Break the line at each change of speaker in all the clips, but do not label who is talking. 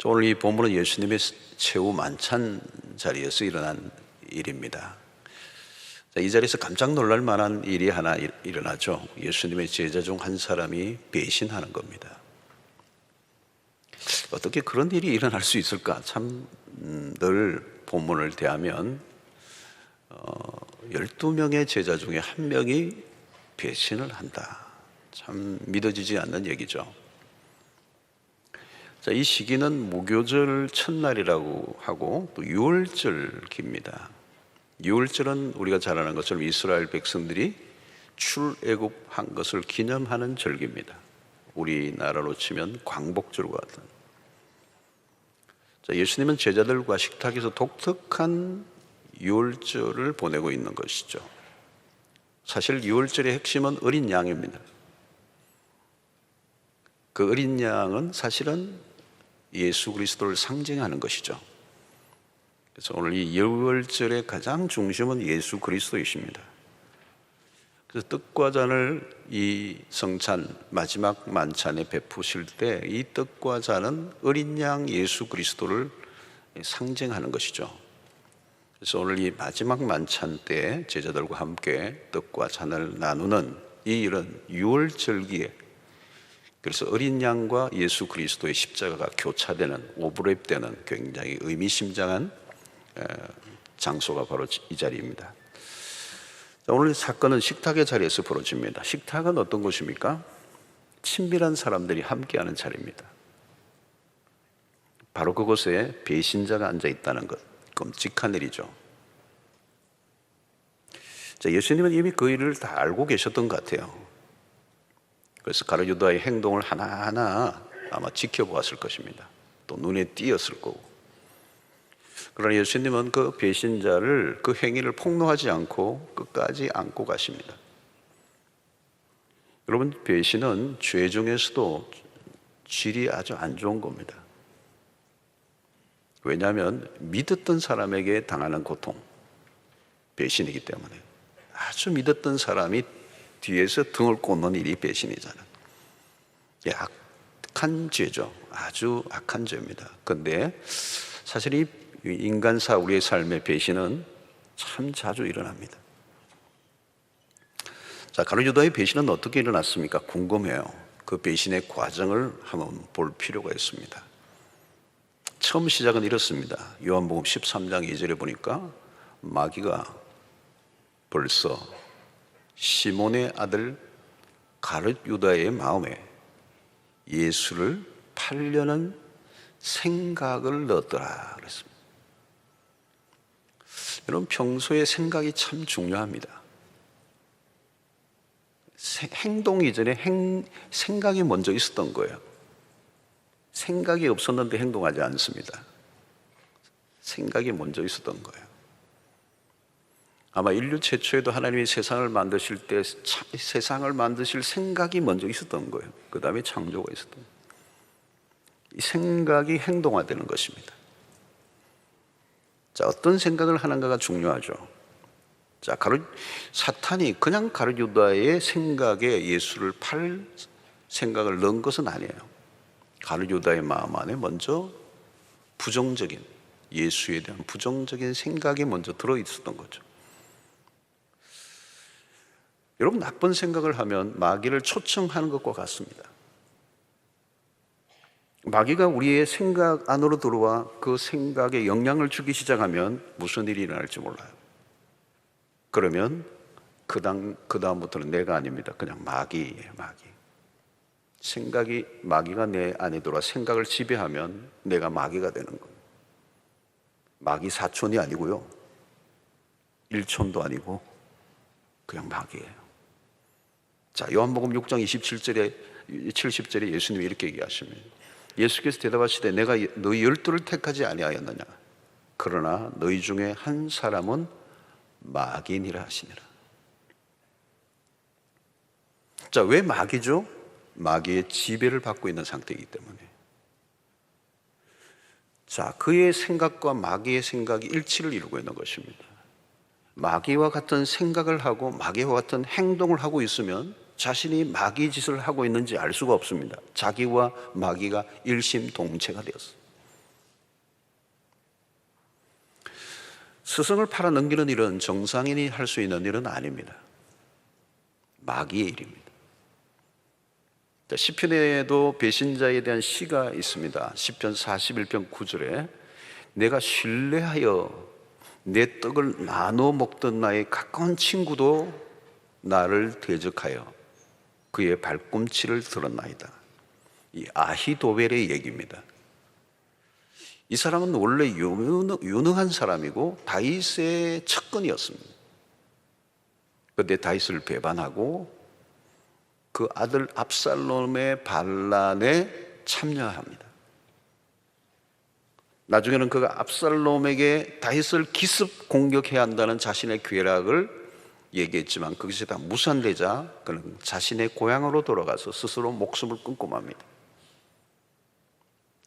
오늘 이 본문은 예수님의 최후 만찬 자리에서 일어난 일입니다. 이 자리에서 깜짝 놀랄 만한 일이 하나 일어나죠. 예수님의 제자 중 한 사람이 배신하는 겁니다. 어떻게 그런 일이 일어날 수 있을까? 참 늘 본문을 대하면 12명의 제자 중에 한 명이 배신을 한다. 참 믿어지지 않는 얘기죠. 자, 이 시기는 무교절 첫날이라고 하고 또 유월절기입니다. 유월절은 우리가 잘 아는 것처럼 이스라엘 백성들이 출애굽한 것을 기념하는 절기입니다. 우리나라로 치면 광복절과 같은. 자, 예수님은 제자들과 식탁에서 독특한 유월절을 보내고 있는 것이죠. 사실 유월절의 핵심은 어린 양입니다. 그 어린 양은 사실은 예수 그리스도를 상징하는 것이죠. 그래서 오늘 이 유월절의 가장 중심은 예수 그리스도이십니다. 그래서 떡과 잔을 이 성찬 마지막 만찬에 베푸실 때 이 떡과 잔은 어린 양 예수 그리스도를 상징하는 것이죠. 그래서 오늘 이 마지막 만찬 때 제자들과 함께 떡과 잔을 나누는 이 이런 유월절기에, 그래서 어린 양과 예수 그리스도의 십자가가 교차되는, 오버랩되는 굉장히 의미심장한 장소가 바로 이 자리입니다. 오늘 사건은 식탁의 자리에서 벌어집니다. 식탁은 어떤 곳입니까? 친밀한 사람들이 함께하는 자리입니다. 바로 그곳에 배신자가 앉아 있다는 것, 끔찍한 일이죠. 자, 예수님은 이미 그 일을 다 알고 계셨던 것 같아요. 그래서 가룟 유다의 행동을 하나하나 아마 지켜보았을 것입니다. 또 눈에 띄었을 거고. 그러나 예수님은 그 배신자를, 그 행위를 폭로하지 않고 끝까지 안고 가십니다. 여러분, 배신은 죄 중에서도 질이 아주 안 좋은 겁니다. 왜냐하면 믿었던 사람에게 당하는 고통, 배신이기 때문에. 아주 믿었던 사람이 뒤에서 등을 꽂는 일이 배신이잖아요. 악한 죄죠. 아주 악한 죄입니다. 그런데 사실 이 인간사, 우리의 삶의 배신은 참 자주 일어납니다. 자, 가룟 유다의 배신은 어떻게 일어났습니까? 궁금해요. 그 배신의 과정을 한번 볼 필요가 있습니다. 처음 시작은 이렇습니다. 요한복음 13장 2절에 보니까 마귀가 벌써 시몬의 아들 가룟 유다의 마음에 예수를 팔려는 생각을 넣었더라 그랬습니다. 여러분, 평소에 생각이 참 중요합니다. 행동 이전에 생각이 먼저 있었던 거예요. 생각이 없었는데 행동하지 않습니다. 생각이 먼저 있었던 거예요. 아마 인류 최초에도 하나님이 세상을 만드실 때 세상을 만드실 생각이 먼저 있었던 거예요. 그 다음에 창조가 있었던 거예요. 이 생각이 행동화되는 것입니다. 자, 어떤 생각을 하는가가 중요하죠. 자, 사탄이 그냥 가룟 유다의 생각에 예수를 팔 생각을 넣은 것은 아니에요. 가룟 유다의 마음 안에 먼저 부정적인, 예수에 대한 부정적인 생각이 먼저 들어 있었던 거죠. 여러분, 나쁜 생각을 하면 마귀를 초청하는 것과 같습니다. 마귀가 우리의 생각 안으로 들어와 그 생각에 영향을 주기 시작하면 무슨 일이 일어날지 몰라요. 그러면 그 다음부터는 내가 아닙니다. 그냥 마귀예요, 마귀. 마귀가 내 안에 들어와 생각을 지배하면 내가 마귀가 되는 거예요. 마귀 사촌이 아니고요, 일촌도 아니고 그냥 마귀예요. 자, 요한복음 6장 27절에 70절에 예수님이 이렇게 얘기하십니다. 예수께서 대답하시되 내가 너희 12를 택하지 아니하였느냐? 그러나 너희 중에 한 사람은 마귀니라 하시니라. 자, 왜 마귀죠? 마귀의 지배를 받고 있는 상태이기 때문에. 자, 그의 생각과 마귀의 생각이 일치를 이루고 있는 것입니다. 마귀와 같은 생각을 하고 마귀와 같은 행동을 하고 있으면 자신이 마귀 짓을 하고 있는지 알 수가 없습니다. 자기와 마귀가 일심동체가 되었어요. 스승을 팔아 넘기는 일은 정상인이 할 수 있는 일은 아닙니다. 마귀의 일입니다. 시편에도 배신자에 대한 시가 있습니다. 시편 41편 9절에 내가 신뢰하여 내 떡을 나눠 먹던 나의 가까운 친구도 나를 대적하여 그의 발꿈치를 들었나이다. 이 아히도벨의 얘기입니다. 이 사람은 원래 유능한 사람이고 다윗의 측근이었습니다. 그런데 다윗을 배반하고 그 아들 압살롬의 반란에 참여합니다. 나중에는 그가 압살롬에게 다윗을 기습 공격해야 한다는 자신의 계략을 얘기했지만 그것이 다 무산되자 그는 자신의 고향으로 돌아가서 스스로 목숨을 끊고 맙니다.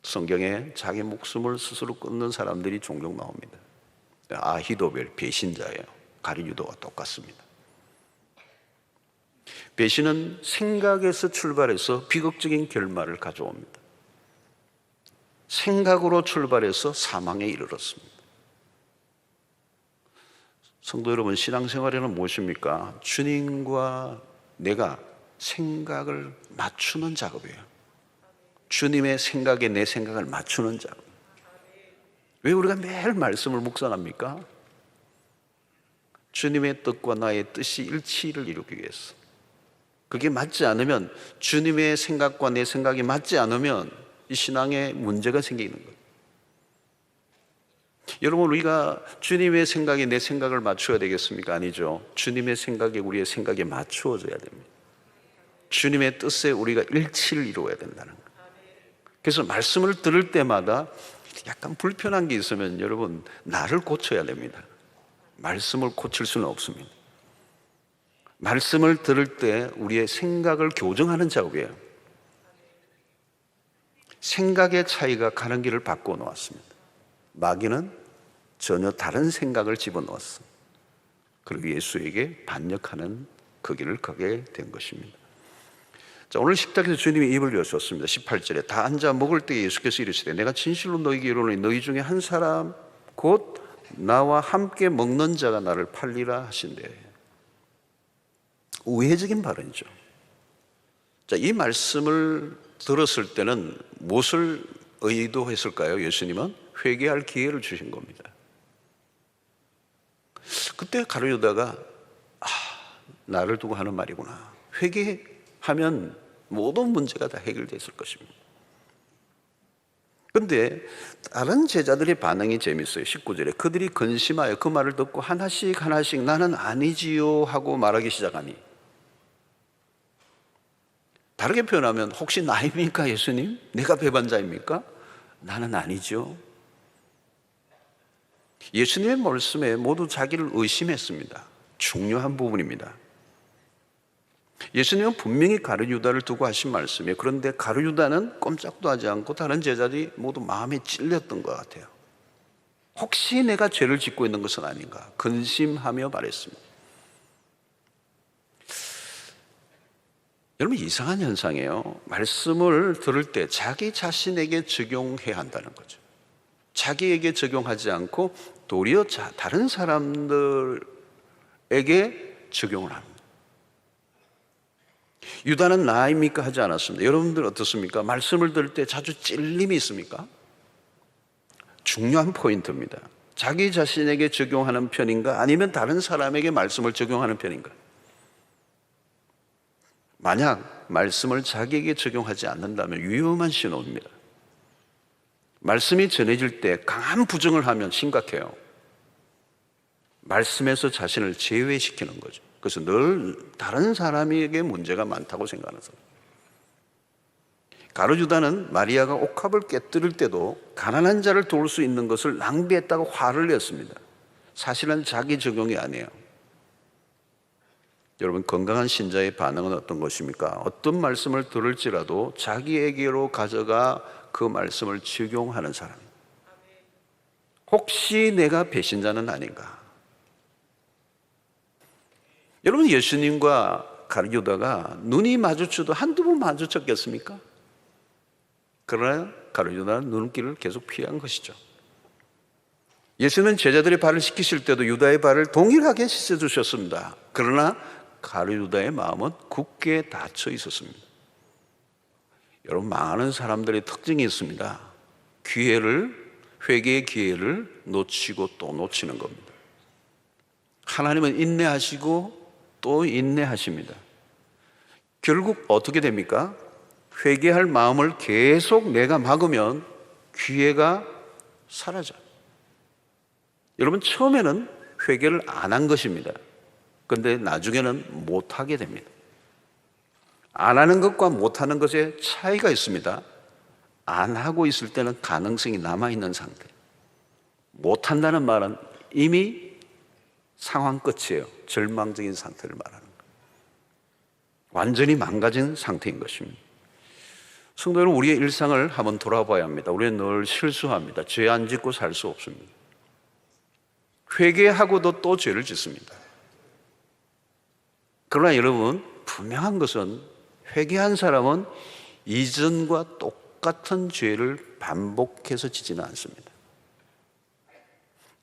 성경에 자기 목숨을 스스로 끊는 사람들이 종종 나옵니다. 아히도벨 배신자예요. 가룟유다와 똑같습니다. 배신은 생각에서 출발해서 비극적인 결말을 가져옵니다. 생각으로 출발해서 사망에 이르렀습니다. 성도 여러분, 신앙생활에는 무엇입니까? 주님과 내가 생각을 맞추는 작업이에요. 주님의 생각에 내 생각을 맞추는 작업. 왜 우리가 매일 말씀을 묵상합니까? 주님의 뜻과 나의 뜻이 일치를 이루기 위해서. 그게 맞지 않으면, 주님의 생각과 내 생각이 맞지 않으면 이 신앙에 문제가 생기는 거예요. 여러분, 우리가 주님의 생각에 내 생각을 맞춰야 되겠습니까? 아니죠. 주님의 생각에 우리의 생각에 맞추어져야 됩니다. 주님의 뜻에 우리가 일치를 이루어야 된다는 거예요. 그래서 말씀을 들을 때마다 약간 불편한 게 있으면 여러분, 나를 고쳐야 됩니다. 말씀을 고칠 수는 없습니다. 말씀을 들을 때 우리의 생각을 교정하는 작업이에요. 생각의 차이가 가는 길을 바꿔 놓았습니다. 마귀는 전혀 다른 생각을 집어넣었어. 그리고 예수에게 반역하는 그 길을 가게 된 것입니다. 자, 오늘 식탁에서 주님이 입을 여셨습니다. 18절에 다 앉아 먹을 때 예수께서 이르시되 내가 진실로 너희에게 이르노니 너희 중에 한 사람 곧 나와 함께 먹는 자가 나를 팔리라 하신대. 우회적인 발언이죠. 자, 이 말씀을 들었을 때는 무엇을 의도했을까요? 예수님은 회개할 기회를 주신 겁니다. 그때 가룟유다가 나를 두고 하는 말이구나. 회개하면 모든 문제가 다 해결됐을 것입니다. 그런데 다른 제자들의 반응이 재밌어요. 19절에 그들이 근심하여 그 말을 듣고 하나씩 나는 아니지요 하고 말하기 시작하니, 다르게 표현하면 혹시 나입니까 예수님? 내가 배반자입니까? 나는 아니죠. 예수님의 말씀에 모두 자기를 의심했습니다. 중요한 부분입니다. 예수님은 분명히 가룟유다를 두고 하신 말씀이에요. 그런데 가룟유다는 꼼짝도 하지 않고 다른 제자들이 모두 마음에 찔렸던 것 같아요. 혹시 내가 죄를 짓고 있는 것은 아닌가 근심하며 말했습니다. 여러분, 이상한 현상이에요. 말씀을 들을 때 자기 자신에게 적용해야 한다는 거죠. 자기에게 적용하지 않고 도리어 다른 사람들에게 적용을 합니다. 유다는 나입니까? 하지 않았습니다. 여러분들 어떻습니까? 말씀을 들을 때 자주 찔림이 있습니까? 중요한 포인트입니다. 자기 자신에게 적용하는 편인가? 아니면 다른 사람에게 말씀을 적용하는 편인가? 만약 말씀을 자기에게 적용하지 않는다면 위험한 신호입니다. 말씀이 전해질 때 강한 부정을 하면 심각해요. 말씀에서 자신을 제외시키는 거죠. 그래서 늘 다른 사람에게 문제가 많다고 생각하는 사람. 가룟유다는 마리아가 옥합을 깨뜨릴 때도 가난한 자를 도울 수 있는 것을 낭비했다고 화를 냈습니다. 사실은 자기 적용이 아니에요. 여러분, 건강한 신자의 반응은 어떤 것입니까? 어떤 말씀을 들을지라도 자기에게로 가져가 그 말씀을 적용하는 사람. 혹시 내가 배신자는 아닌가? 여러분, 예수님과 가룟유다가 눈이 마주쳐도 한두 번 마주쳤겠습니까? 그러나 가룟유다는 눈길을 계속 피한 것이죠. 예수님은 제자들의 발을 씻기실 때도 유다의 발을 동일하게 씻어주셨습니다. 그러나 가룟 유다의 마음은 굳게 닫혀 있었습니다. 여러분, 많은 사람들의 특징이 있습니다. 회개의 기회를 놓치고 또 놓치는 겁니다. 하나님은 인내하시고 또 인내하십니다. 결국 어떻게 됩니까? 회개할 마음을 계속 내가 막으면 기회가 사라져요. 여러분, 처음에는 회개를 안 한 것입니다. 그런데 나중에는 못하게 됩니다. 안 하는 것과 못하는 것에 차이가 있습니다. 안 하고 있을 때는 가능성이 남아있는 상태. 못한다는 말은 이미 상황 끝이에요. 절망적인 상태를 말하는 거예요. 완전히 망가진 상태인 것입니다. 성도 여러분, 우리의 일상을 한번 돌아봐야 합니다. 우리는 늘 실수합니다. 죄 안 짓고 살 수 없습니다. 회개하고도 또 죄를 짓습니다. 그러나 여러분, 분명한 것은 회개한 사람은 이전과 똑같은 죄를 반복해서 지지는 않습니다.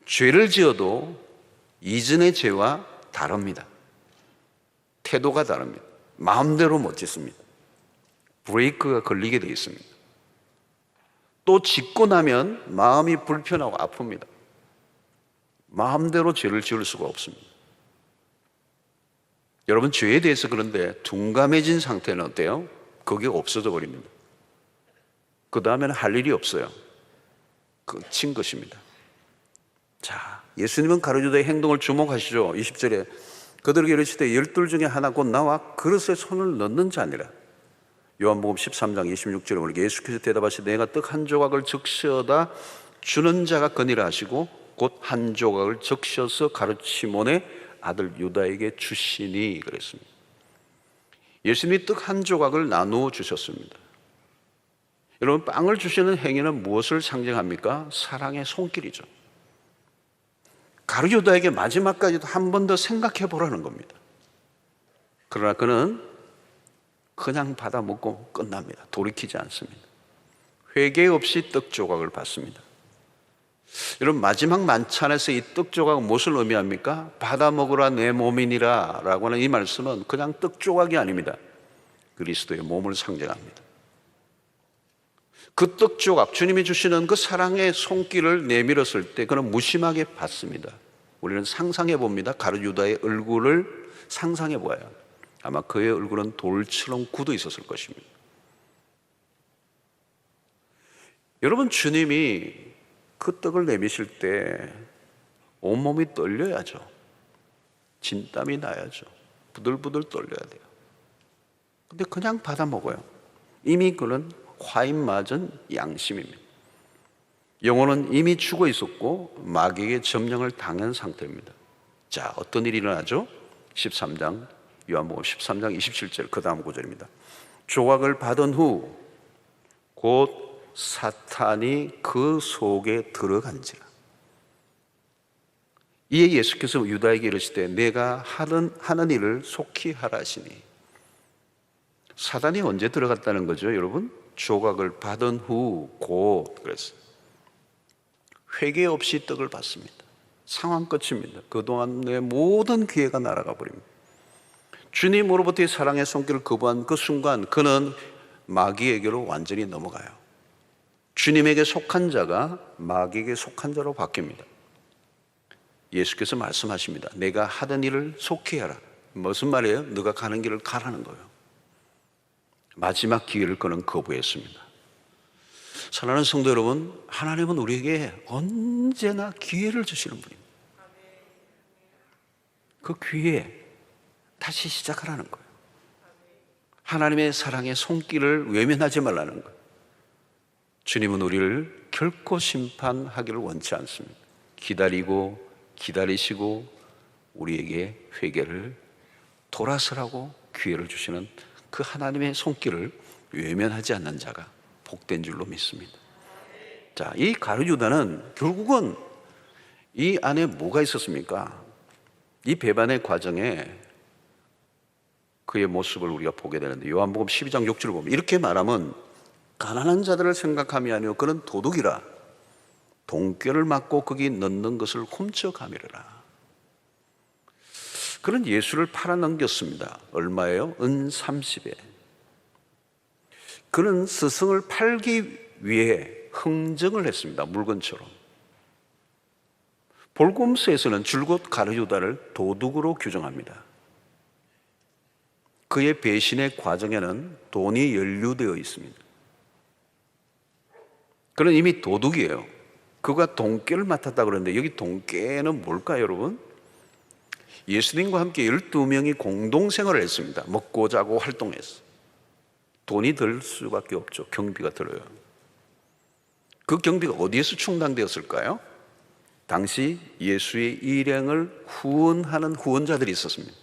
죄를 지어도 이전의 죄와 다릅니다. 태도가 다릅니다. 마음대로 못 짓습니다. 브레이크가 걸리게 되어 있습니다. 또 짓고 나면 마음이 불편하고 아픕니다. 마음대로 죄를 지을 수가 없습니다. 여러분, 죄에 대해서 그런데 둔감해진 상태는 어때요? 그게 없어져 버립니다. 그 다음에는 할 일이 없어요. 끝인 것입니다. 자, 예수님은 가룟 유다의 행동을 주목하시죠. 20절에 그들에게 이르시되 12 중에 하나 곧 나와 그릇에 손을 넣는 자니라. 요한복음 13장 26절에 우리 예수께서 대답하시되 내가 떡 한 조각을 적셔다 주는 자가 거니라 하시고 곧 한 조각을 적셔서 가룟 시몬의 아들 유다에게 주시니 그랬습니다. 예수님이 떡 한 조각을 나누어 주셨습니다. 여러분, 빵을 주시는 행위는 무엇을 상징합니까? 사랑의 손길이죠. 가룟 유다에게 마지막까지도 한 번 더 생각해 보라는 겁니다. 그러나 그는 그냥 받아 먹고 끝납니다. 돌이키지 않습니다. 회개 없이 떡 조각을 받습니다. 여러분, 마지막 만찬에서 이 떡 조각은 무엇을 의미합니까? 받아 먹으라 내 몸이니라 라고 하는 이 말씀은 그냥 떡 조각이 아닙니다. 그리스도의 몸을 상징합니다. 그 떡 조각, 주님이 주시는 그 사랑의 손길을 내밀었을 때 그는 무심하게 받습니다. 우리는 상상해 봅니다. 가룟 유다의 얼굴을 상상해 보아요. 아마 그의 얼굴은 돌처럼 굳어 있었을 것입니다. 여러분, 주님이 그 떡을 내미실 때 온몸이 떨려야죠. 진땀이 나야죠. 부들부들 떨려야 돼요. 근데 그냥 받아 먹어요. 이미 그는 화인 맞은 양심입니다. 영혼은 이미 죽어 있었고 마귀에게 점령을 당한 상태입니다. 자, 어떤 일이 일어나죠? 13장, 요한복음 13장 27절 그 다음 구절입니다. 조각을 받은 후 곧 사탄이 그 속에 들어간지라. 이에 예수께서 유다에게 이르시되 내가 하는 일을 속히 하라 하시니. 사단이 언제 들어갔다는 거죠, 여러분? 조각을 받은 후 곧 그랬어요. 회개 없이 떡을 받습니다. 상황 끝입니다. 그동안 내 모든 기회가 날아가 버립니다. 주님으로부터의 사랑의 손길을 거부한 그 순간 그는 마귀에게로 완전히 넘어가요. 주님에게 속한 자가 마귀에게 속한 자로 바뀝니다. 예수께서 말씀하십니다. 내가 하던 일을 속히 하라. 무슨 말이에요? 네가 가는 길을 가라는 거예요. 마지막 기회를 그는 거부했습니다. 사랑하는 성도 여러분, 하나님은 우리에게 언제나 기회를 주시는 분입니다. 그 기회에 다시 시작하라는 거예요. 하나님의 사랑의 손길을 외면하지 말라는 거예요. 주님은 우리를 결코 심판하기를 원치 않습니다. 기다리시고 우리에게 회개를 돌아서라고 기회를 주시는 그 하나님의 손길을 외면하지 않는 자가 복된 줄로 믿습니다. 자, 이 가룟 유다는 결국은 이 안에 뭐가 있었습니까? 이 배반의 과정에 그의 모습을 우리가 보게 되는데 요한복음 12장 6절을 보면 이렇게 말하면 가난한 자들을 생각함이 아니요 그는 도둑이라. 돈꾀를 맞고 거기 넣는 것을 훔쳐가미르라. 그런 예수를 팔아넘겼습니다. 얼마예요? 은 30에. 그는 스승을 팔기 위해 흥정을 했습니다. 물건처럼. 볼곰스에서는 줄곧 가룟유다를 도둑으로 규정합니다. 그의 배신의 과정에는 돈이 연루되어 있습니다. 그는 이미 도둑이에요. 그가 돈꾀를 맡았다 그러는데 여기 돈꾀는 뭘까요, 여러분? 예수님과 함께 12명이 공동생활을 했습니다. 먹고 자고 활동했어요. 돈이 들 수밖에 없죠. 경비가 들어요. 그 경비가 어디에서 충당되었을까요? 당시 예수의 일행을 후원하는 후원자들이 있었습니다.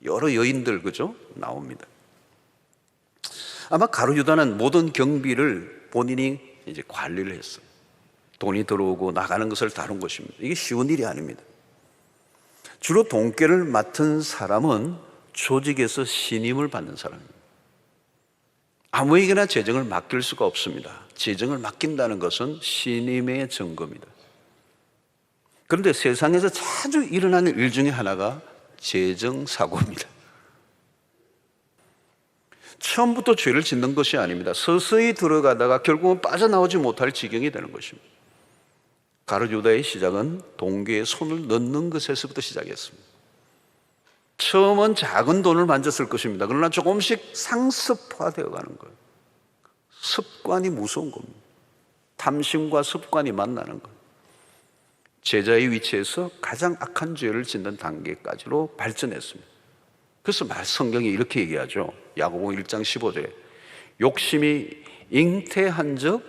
여러 여인들, 그죠? 나옵니다. 아마 가룟유다는 모든 경비를 본인이 이제 관리를 했어요. 돈이 들어오고 나가는 것을 다룬 것입니다. 이게 쉬운 일이 아닙니다. 주로 돈꾀를 맡은 사람은 조직에서 신임을 받는 사람입니다. 아무에게나 재정을 맡길 수가 없습니다. 재정을 맡긴다는 것은 신임의 증거입니다. 그런데 세상에서 자주 일어나는 일 중에 하나가 재정사고입니다. 처음부터 죄를 짓는 것이 아닙니다. 서서히 들어가다가 결국은 빠져나오지 못할 지경이 되는 것입니다. 가룟유다의 시작은 돈궤에 손을 넣는 것에서부터 시작했습니다. 처음은 작은 돈을 만졌을 것입니다. 그러나 조금씩 상습화되어 가는 거예요. 습관이 무서운 겁니다. 탐심과 습관이 만나는 거예요. 제자의 위치에서 가장 악한 죄를 짓는 단계까지로 발전했습니다. 그래서 성경이 이렇게 얘기하죠. 야고보 1장 15절에 욕심이 잉태한 적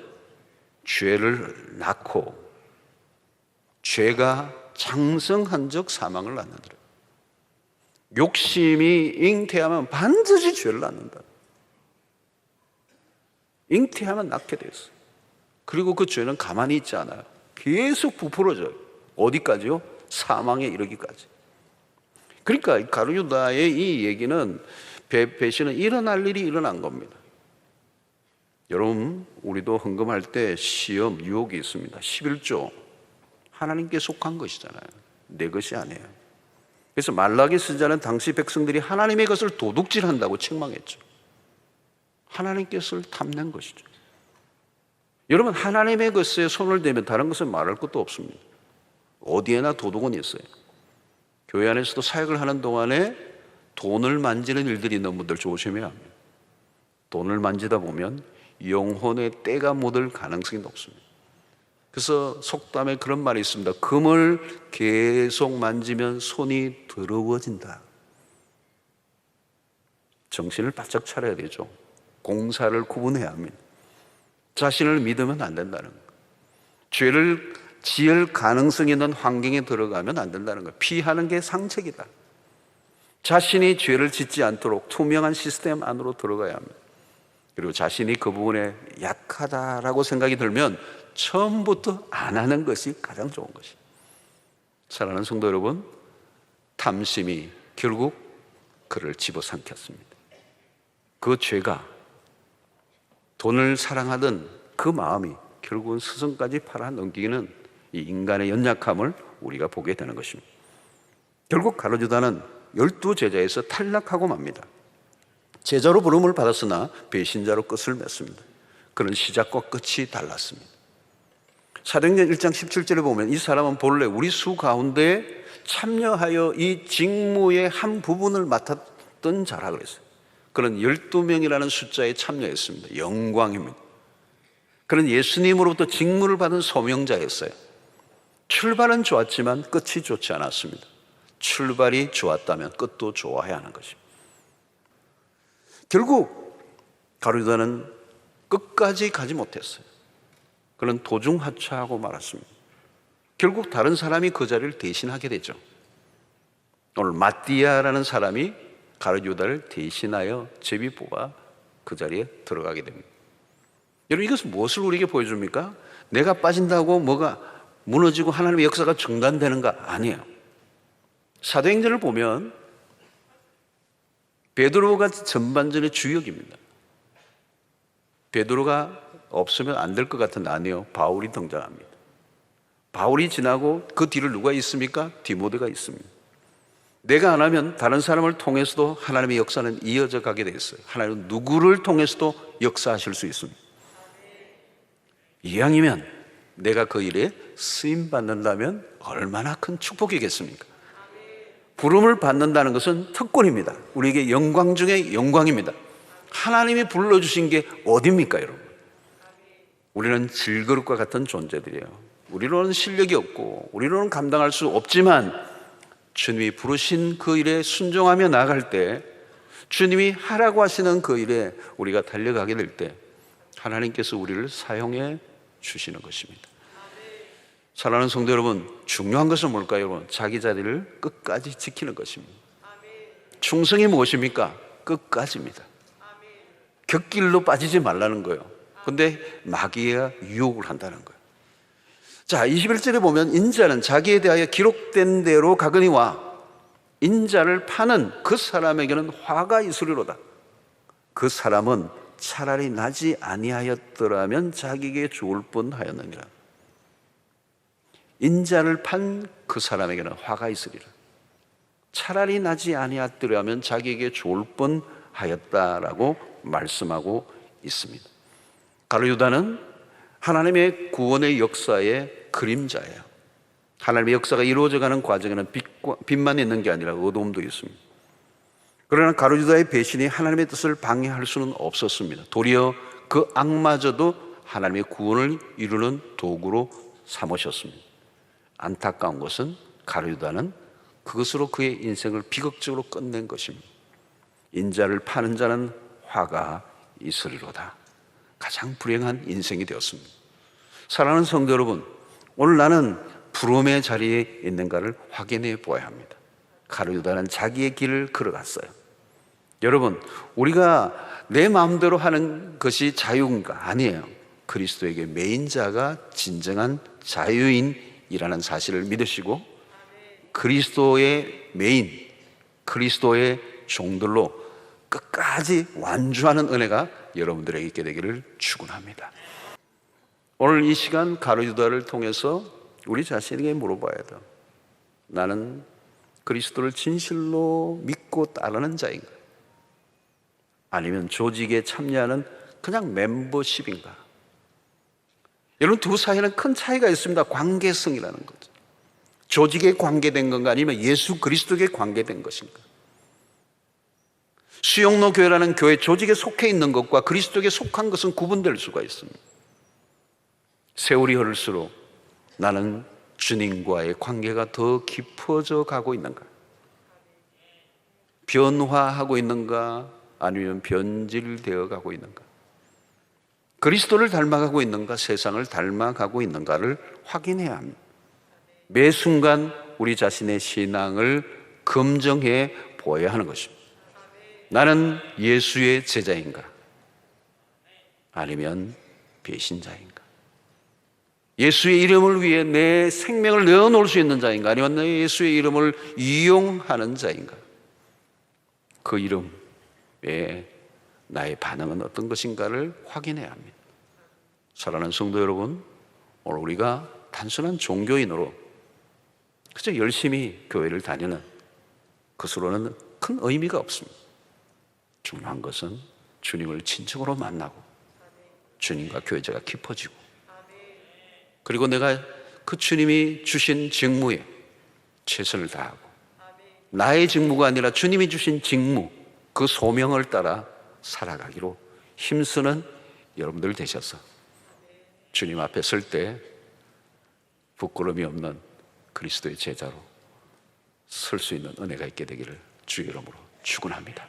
죄를 낳고 죄가 장성한 적 사망을 낳는다. 욕심이 잉태하면 반드시 죄를 낳는다. 잉태하면 낳게 되었어요. 그리고 그 죄는 가만히 있지 않아요. 계속 부풀어져요. 어디까지요? 사망에 이르기까지. 그러니까 가룟유다의 이 얘기는 배신은 일어날 일이 일어난 겁니다. 여러분, 우리도 헌금할 때 시험, 유혹이 있습니다. 11조 하나님께 속한 것이잖아요. 내 것이 아니에요. 그래서 말라기 선지자는 당시 백성들이 하나님의 것을 도둑질한다고 책망했죠. 하나님께 것을 탐낸 것이죠. 여러분, 하나님의 것에 손을 대면 다른 것은 말할 것도 없습니다. 어디에나 도둑은 있어요. 교회 안에서도 사역을 하는 동안에 돈을 만지는 일들이 있는 분들 조심해야 합니다. 돈을 만지다 보면 영혼의 때가 묻을 가능성이 높습니다. 그래서 속담에 그런 말이 있습니다. 금을 계속 만지면 손이 더러워진다. 정신을 바짝 차려야 되죠. 공사를 구분해야 합니다. 자신을 믿으면 안 된다는 거예요. 죄를 지을 가능성이 있는 환경에 들어가면 안 된다는 거예요. 피하는 게 상책이다. 자신이 죄를 짓지 않도록 투명한 시스템 안으로 들어가야 합니다. 그리고 자신이 그 부분에 약하다라고 생각이 들면 처음부터 안 하는 것이 가장 좋은 것이에요. 사랑하는 성도 여러분, 탐심이 결국 그를 집어삼켰습니다. 그 죄가 돈을 사랑하던 그 마음이 결국은 스승까지 팔아넘기는 이 인간의 연약함을 우리가 보게 되는 것입니다. 결국 가룟유다는 12제자에서 탈락하고 맙니다. 제자로 부름을 받았으나 배신자로 끝을 맺습니다. 그는 시작과 끝이 달랐습니다. 사도행전 1장 17절에 보면 이 사람은 본래 우리 수 가운데 참여하여 이 직무의 한 부분을 맡았던 자라 그랬어요. 그는 12명이라는 숫자에 참여했습니다. 영광입니다. 그는 예수님으로부터 직무를 받은 소명자였어요. 출발은 좋았지만 끝이 좋지 않았습니다. 출발이 좋았다면 끝도 좋아야 하는 것입니다. 결국 가룟유다는 끝까지 가지 못했어요. 그는 도중하차하고 말았습니다. 결국 다른 사람이 그 자리를 대신하게 되죠. 오늘 마띠아라는 사람이 가룟유다를 대신하여 제비 뽑아 그 자리에 들어가게 됩니다. 여러분, 이것은 무엇을 우리에게 보여줍니까? 내가 빠진다고 뭐가 무너지고 하나님의 역사가 중단되는가? 아니에요. 사도행전을 보면 베드로가 전반전의 주역입니다. 베드로가 없으면 안 될 것 같은 아니요, 바울이 등장합니다. 바울이 지나고 그 뒤를 누가 있습니까? 디모데가 있습니다. 내가 안 하면 다른 사람을 통해서도 하나님의 역사는 이어져 가게 돼 있어요. 하나님은 누구를 통해서도 역사하실 수 있습니다. 이왕이면 내가 그 일에 쓰임 받는다면 얼마나 큰 축복이겠습니까? 부름을 받는다는 것은 특권입니다. 우리에게 영광 중에 영광입니다. 하나님이 불러주신 게 어딥니까, 여러분? 우리는 질그릇과 같은 존재들이에요. 우리로는 실력이 없고 우리로는 감당할 수 없지만 주님이 부르신 그 일에 순종하며 나아갈 때, 주님이 하라고 하시는 그 일에 우리가 달려가게 될 때 하나님께서 우리를 사용해 주시는 것입니다. 사랑하는 성도 여러분, 중요한 것은 뭘까요, 여러분? 자기 자리를 끝까지 지키는 것입니다. 충성이 무엇입니까? 끝까지입니다. 곁길로 빠지지 말라는 거예요. 근데 마귀가 유혹을 한다는 거예요. 자, 21절에 보면 인자는 자기에 대하여 기록된 대로 가거니와 인자를 파는 그 사람에게는 화가 있으리로다. 그 사람은 차라리 나지 아니하였더라면 자기에게 좋을 뻔하였느니라. 인자를 판 그 사람에게는 화가 있으리라. 차라리 나지 아니하였더라면 자기에게 좋을 뻔하였다라고 말씀하고 있습니다. 가룟 유다는 하나님의 구원의 역사의 그림자예요. 하나님의 역사가 이루어져가는 과정에는 빛만 있는 게 아니라 어두움도 있습니다. 그러나 가룟 유다의 배신이 하나님의 뜻을 방해할 수는 없었습니다. 도리어 그 악마저도 하나님의 구원을 이루는 도구로 삼으셨습니다. 안타까운 것은 가룟 유다는 그것으로 그의 인생을 비극적으로 끝낸 것입니다. 인자를 파는 자는 화가 있으리로다. 가장 불행한 인생이 되었습니다. 사랑하는 성도 여러분, 오늘 나는 부름의 자리에 있는가를 확인해 보아야 합니다. 가룟 유다는 자기의 길을 걸어갔어요. 여러분, 우리가 내 마음대로 하는 것이 자유인가? 아니에요. 그리스도에게 매인 자가 진정한 자유인이라는 사실을 믿으시고 그리스도의 매인, 그리스도의 종들로 끝까지 완주하는 은혜가 여러분들에게 있게 되기를 축원합니다. 오늘 이 시간 가룟 유다를 통해서 우리 자신에게 물어봐야 돼요. 나는 그리스도를 진실로 믿고 따르는 자인가? 아니면 조직에 참여하는 그냥 멤버십인가? 여러분, 두 사이에는 큰 차이가 있습니다. 관계성이라는 거죠. 조직에 관계된 건가 아니면 예수 그리스도에게 관계된 것인가? 수영로 교회라는 교회 조직에 속해 있는 것과 그리스도에게 속한 것은 구분될 수가 있습니다. 세월이 흐를수록 나는 주님과의 관계가 더 깊어져 가고 있는가? 변화하고 있는가? 아니면 변질되어 가고 있는가? 그리스도를 닮아가고 있는가? 세상을 닮아가고 있는가를 확인해야 합니다. 매 순간 우리 자신의 신앙을 검증해 보아야 하는 것입니다. 나는 예수의 제자인가? 아니면 배신자인가? 예수의 이름을 위해 내 생명을 내어놓을 수 있는 자인가? 아니면 내 예수의 이름을 이용하는 자인가? 그 이름에 나의 반응은 어떤 것인가를 확인해야 합니다. 사랑하는 성도 여러분, 오늘 우리가 단순한 종교인으로 그저 열심히 교회를 다니는 것으로는 큰 의미가 없습니다. 중요한 것은 주님을 진정으로 만나고 주님과 교제가 깊어지고, 그리고 내가 그 주님이 주신 직무에 최선을 다하고 나의 직무가 아니라 주님이 주신 직무, 그 소명을 따라 살아가기로 힘쓰는 여러분들 되셔서 주님 앞에 설 때 부끄러움이 없는 그리스도의 제자로 설 수 있는 은혜가 있게 되기를 주의 이름으로 축원합니다.